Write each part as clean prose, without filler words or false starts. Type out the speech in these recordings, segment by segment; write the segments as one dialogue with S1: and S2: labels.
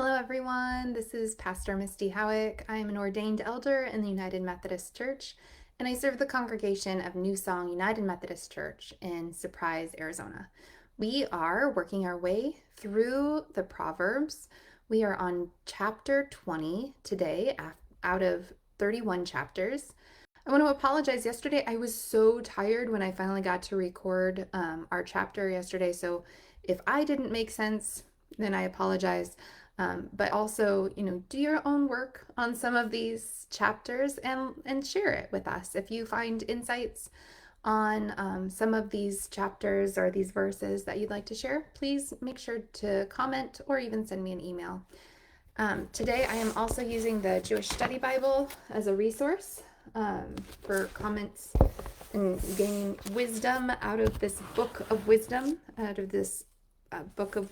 S1: Hello, everyone. This is Pastor Misty Howick. I am an ordained elder in the United Methodist Church, and I serve the congregation of New Song United Methodist Church in Surprise, Arizona. We are working our way through the Proverbs. We are on chapter 20 today, out of 31 chapters. I want to apologize. Yesterday, I was so tired when I finally got to record our chapter yesterday. So if I didn't make sense, then I apologize. But also, do your own work on some of these chapters and share it with us. If you find insights on some of these chapters or these verses that you'd like to share, please make sure to comment or even send me an email. Today, I am also using the Jewish Study Bible as a resource for comments and gaining wisdom out of this book of wisdom, out of this book of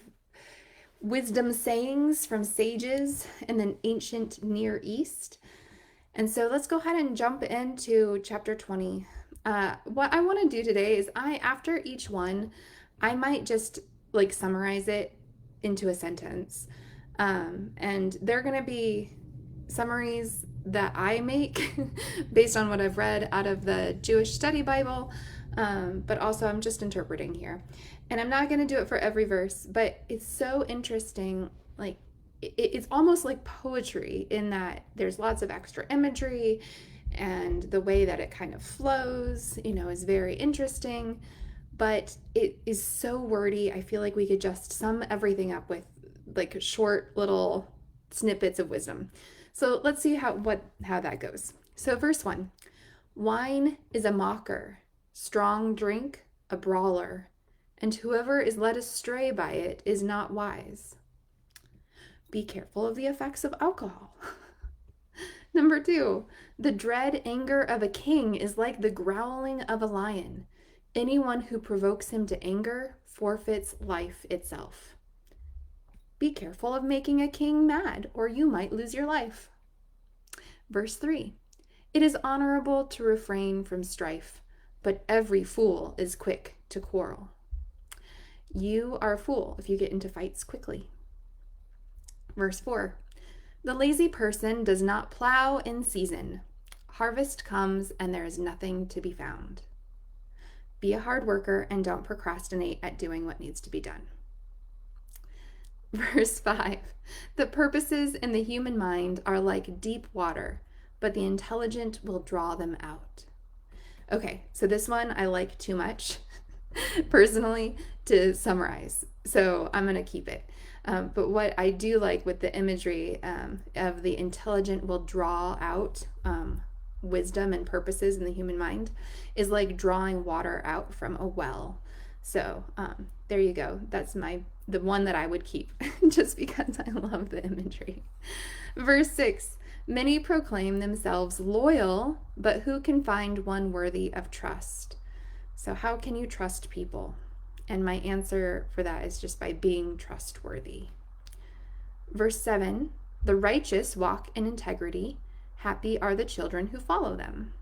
S1: wisdom sayings from sages in the ancient Near East. And so let's go ahead and jump into chapter 20. What I want to do today is after each one, I might just summarize it into a sentence. And they're going to be summaries that I make based on what I've read out of the Jewish Study Bible, but also I'm just interpreting here. And I'm not going to do it for every verse, but it's so interesting. It's almost like poetry in that there's lots of extra imagery, and the way that it kind of flows, is very interesting, but it is so wordy. I feel like we could just sum everything up with short little snippets of wisdom. So let's see how that goes. So verse 1, wine is a mocker, strong drink a brawler, and whoever is led astray by it is not wise. Be careful of the effects of alcohol. Number 2, the dread anger of a king is like the growling of a lion. Anyone who provokes him to anger forfeits life itself. Be careful of making a king mad, or you might lose your life. Verse 3, it is honorable to refrain from strife, but every fool is quick to quarrel. You are a fool if you get into fights quickly. Verse 4, the lazy person does not plow in season. Harvest comes and there is nothing to be found. Be a hard worker and don't procrastinate at doing what needs to be done. Verse 5, the purposes in the human mind are like deep water, but the intelligent will draw them out. Okay, so this one I like too much personally to summarize, so I'm going to keep it. But what I do like with the imagery of the intelligent will draw out wisdom and purposes in the human mind is like drawing water out from a well. So there you go. That's the one that I would keep just because I love the imagery. Verse 6, many proclaim themselves loyal, but who can find one worthy of trust? So how can you trust people? And my answer for that is just by being trustworthy. Verse 7, the righteous walk in integrity. Happy are the children who follow them.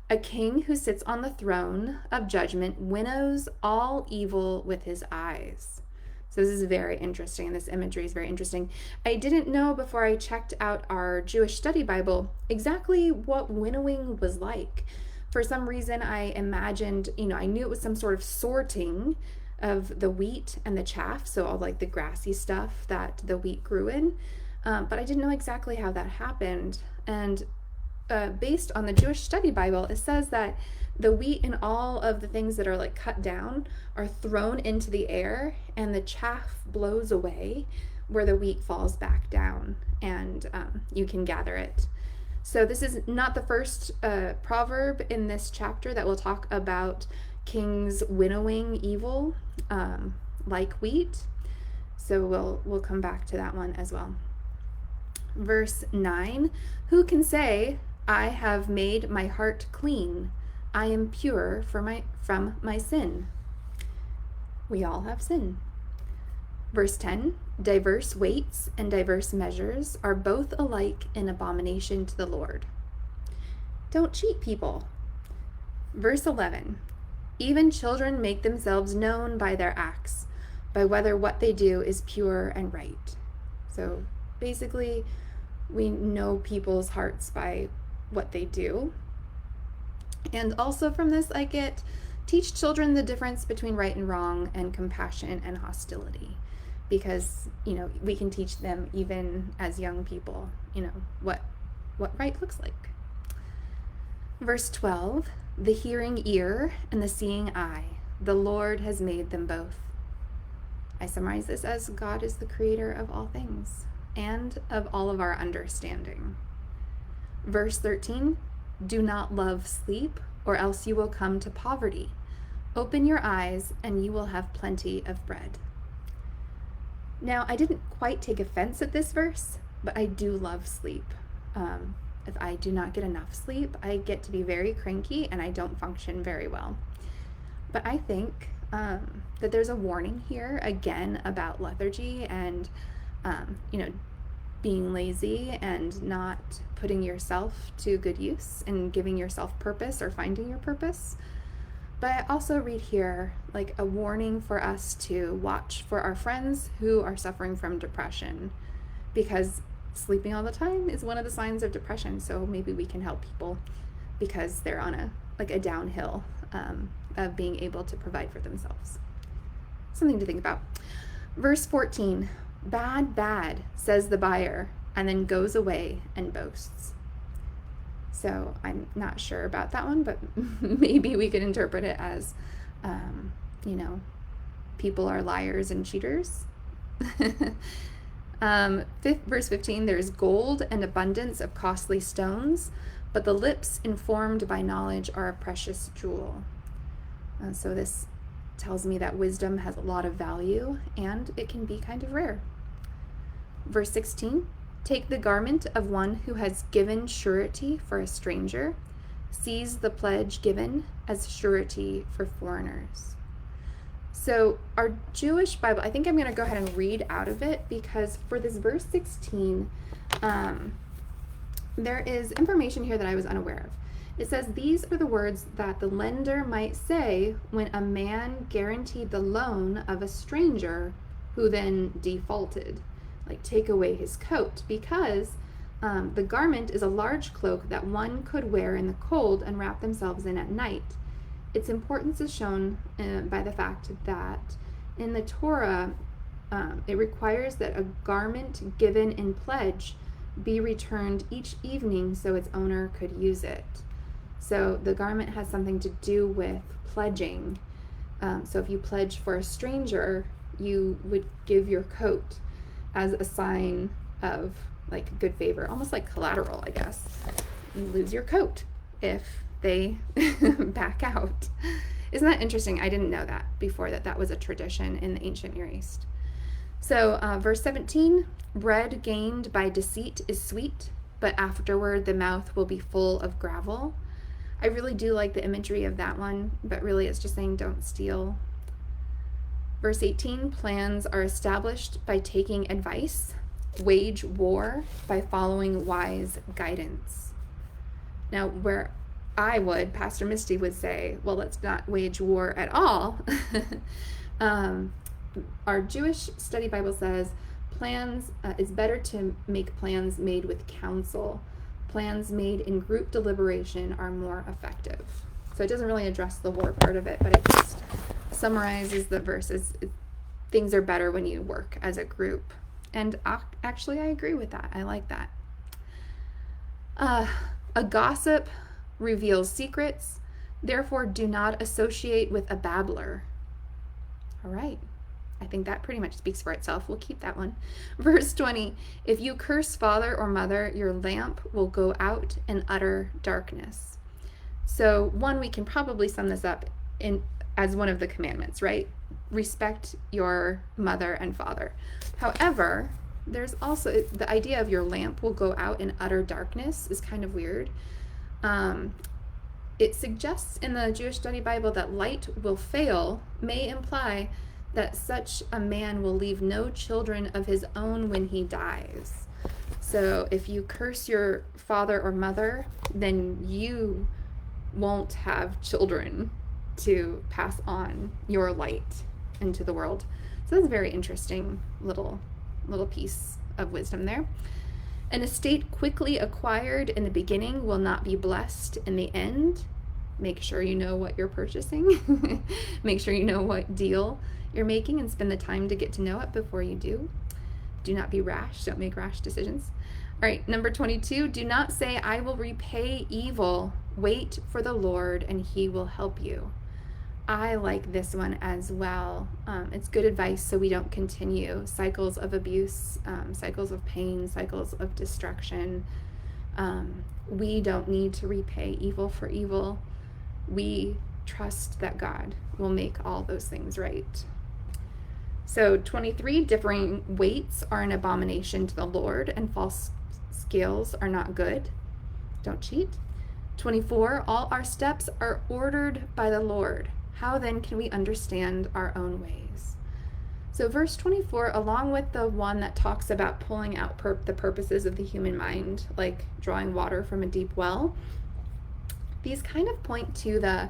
S1: A king who sits on the throne of judgment winnows all evil with his eyes. So this is very interesting, and this imagery is very interesting. I didn't know before I checked out our Jewish Study Bible exactly what winnowing was like. For some reason, I imagined, I knew it was some sort of sorting of the wheat and the chaff, so all the grassy stuff that the wheat grew in, but I didn't know exactly how that happened. And based on the Jewish Study Bible, it says that the wheat and all of the things that are cut down are thrown into the air, and the chaff blows away where the wheat falls back down, and you can gather it. So this is not the first proverb in this chapter that will talk about kings winnowing evil like wheat. So we'll come back to that one as well. Verse 9, who can say, I have made my heart clean. I am pure from my sin. We all have sin. Verse 10, diverse weights and diverse measures are both alike an abomination to the Lord. Don't cheat people. Verse 11, even children make themselves known by their acts, by whether what they do is pure and right. So basically, we know people's hearts by what they do. And also from this, I get teach children the difference between right and wrong and compassion and hostility. Because, we can teach them even as young people, what right looks like. Verse 12, the hearing ear and the seeing eye, the Lord has made them both. I summarize this as God is the creator of all things and of all of our understanding. Verse 13, do not love sleep, or else you will come to poverty. Open your eyes, and you will have plenty of bread. Now, I didn't quite take offense at this verse, but I do love sleep. If I do not get enough sleep, I get to be very cranky and I don't function very well. But I think that there's a warning here, again, about lethargy and, being lazy and not putting yourself to good use and giving yourself purpose or finding your purpose. But I also read here like a warning for us to watch for our friends who are suffering from depression, because sleeping all the time is one of the signs of depression. So maybe we can help people because they're on a downhill of being able to provide for themselves. Something to think about. Verse 14, bad, says the buyer, and then goes away and boasts. So I'm not sure about that one, but maybe we could interpret it as, people are liars and cheaters. Verse 15, there's gold and abundance of costly stones, but the lips informed by knowledge are a precious jewel. So this tells me that wisdom has a lot of value and it can be kind of rare. Verse 16, take the garment of one who has given surety for a stranger, seize the pledge given as surety for foreigners. So our Jewish Bible, I think I'm going to go ahead and read out of it, because for this verse 16, there is information here that I was unaware of. It says, these are the words that the lender might say when a man guaranteed the loan of a stranger who then defaulted, like take away his coat, because the garment is a large cloak that one could wear in the cold and wrap themselves in at night. Its importance is shown by the fact that in the Torah, it requires that a garment given in pledge be returned each evening so its owner could use it. So the garment has something to do with pledging. So if you pledge for a stranger, you would give your coat as a sign of like good favor, almost like collateral, I guess. You lose your coat if they back out. Isn't that interesting? I didn't know that before, that was a tradition in the ancient Near East. So verse 17, bread gained by deceit is sweet, but afterward the mouth will be full of gravel. I really do like the imagery of that one, but really it's just saying don't steal. Verse 18, plans are established by taking advice, wage war by following wise guidance. Now, where Pastor Misty would say, well, let's not wage war at all. Our Jewish Study Bible says plans, it's better to make plans made with counsel. Plans made in group deliberation are more effective. So it doesn't really address the war part of it, but it just summarizes the verses. Things are better when you work as a group. And actually, I agree with that. I like that. A gossip reveals secrets, therefore do not associate with a babbler. All right. I think that pretty much speaks for itself. We'll keep that one. Verse 20, if you curse father or mother, your lamp will go out in utter darkness. So one, we can probably sum this up as one of the commandments, right? Respect your mother and father. However, there's also the idea of your lamp will go out in utter darkness is kind of weird. It suggests in the Jewish Study Bible that light will fail may imply that such a man will leave no children of his own when he dies. So if you curse your father or mother, then you won't have children to pass on your light into the world. So that's a very interesting little piece of wisdom there. An estate quickly acquired in the beginning will not be blessed in the end. Make sure you know what you're purchasing. Make sure you know what deal you're making and spend the time to get to know it before you do. Do not be rash. Don't make rash decisions. All right, number 22, do not say, I will repay evil. Wait for the Lord and he will help you. I like this one as well. It's good advice so we don't continue cycles of abuse, cycles of pain, cycles of destruction. We don't need to repay evil for evil. We trust that God will make all those things right. So 23, differing weights are an abomination to the Lord, and false scales are not good. Don't cheat. 24, all our steps are ordered by the Lord. How then can we understand our own ways? So verse 24, along with the one that talks about pulling out the purposes of the human mind, like drawing water from a deep well, these kind of point to the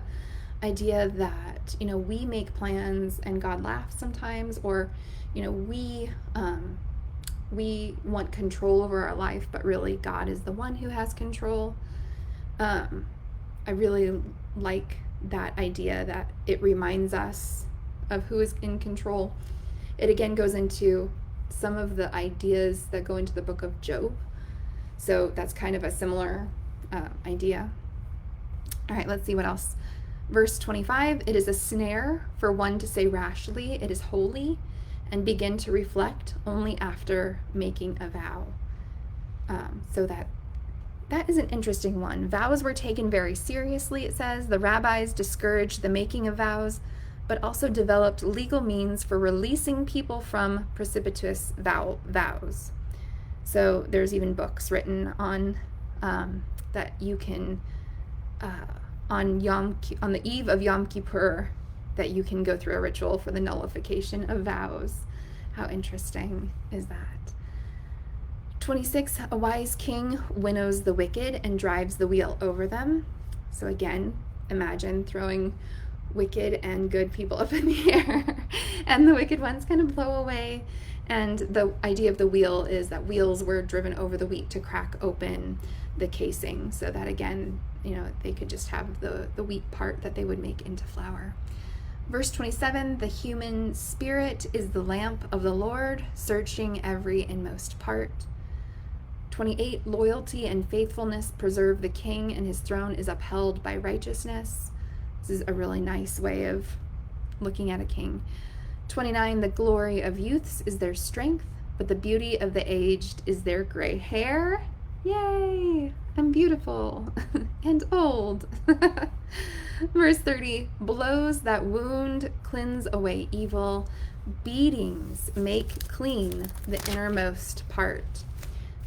S1: idea that, we make plans and God laughs sometimes, or, we want control over our life, but really God is the one who has control. I really like that idea that it reminds us of who is in control. It again goes into some of the ideas that go into the book of Job. So that's kind of a similar idea. All right, let's see what else. Verse 25, it is a snare for one to say rashly, it is holy, and begin to reflect only after making a vow. So that is an interesting one. Vows were taken very seriously, it says. The rabbis discouraged the making of vows, but also developed legal means for releasing people from precipitous vows. So there's even books written on that you can, on the eve of Yom Kippur, that you can go through a ritual for the nullification of vows. How interesting is that? 26, a wise king winnows the wicked and drives the wheel over them. So again, imagine throwing wicked and good people up in the air and the wicked ones kind of blow away. And the idea of the wheel is that wheels were driven over the wheat to crack open the casing so that again, they could just have the wheat part that they would make into flour. Verse 27, the human spirit is the lamp of the Lord, searching every inmost part. 28, loyalty and faithfulness preserve the king, and his throne is upheld by righteousness. This is a really nice way of looking at a king. 29, the glory of youths is their strength, but the beauty of the aged is their gray hair. Yay, I'm beautiful and old. Verse 30, blows that wound cleanse away evil. Beatings make clean the innermost part.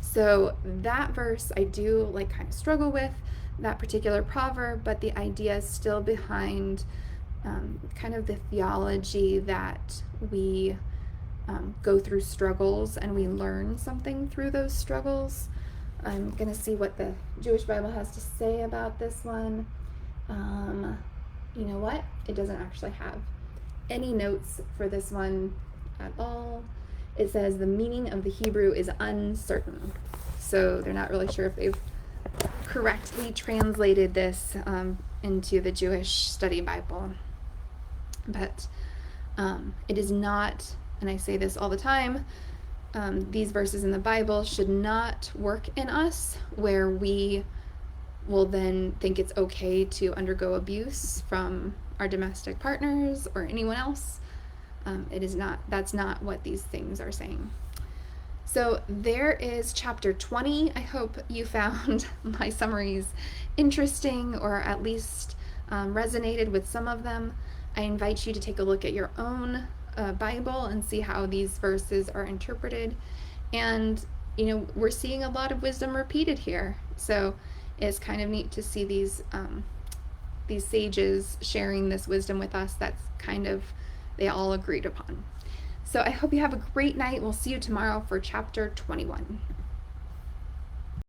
S1: So that verse I do kind of struggle with, that particular proverb, but the idea is still behind kind of the theology that we go through struggles and we learn something through those struggles. I'm going to see what the Jewish Bible has to say about this one. You know what? It doesn't actually have any notes for this one at all. It says the meaning of the Hebrew is uncertain. So they're not really sure if they've correctly translated this into the Jewish Study Bible. But it is not, and I say this all the time, these verses in the Bible should not work in us where we will then think it's okay to undergo abuse from our domestic partners or anyone else. That's not what these things are saying. So there is chapter 20. I hope you found my summaries interesting or at least resonated with some of them. I invite you to take a look at your own Bible and see how these verses are interpreted. And, we're seeing a lot of wisdom repeated here. So it's kind of neat to see these sages sharing this wisdom with us that's kind of they all agreed upon. So I hope you have a great night. We'll see you tomorrow for chapter 21.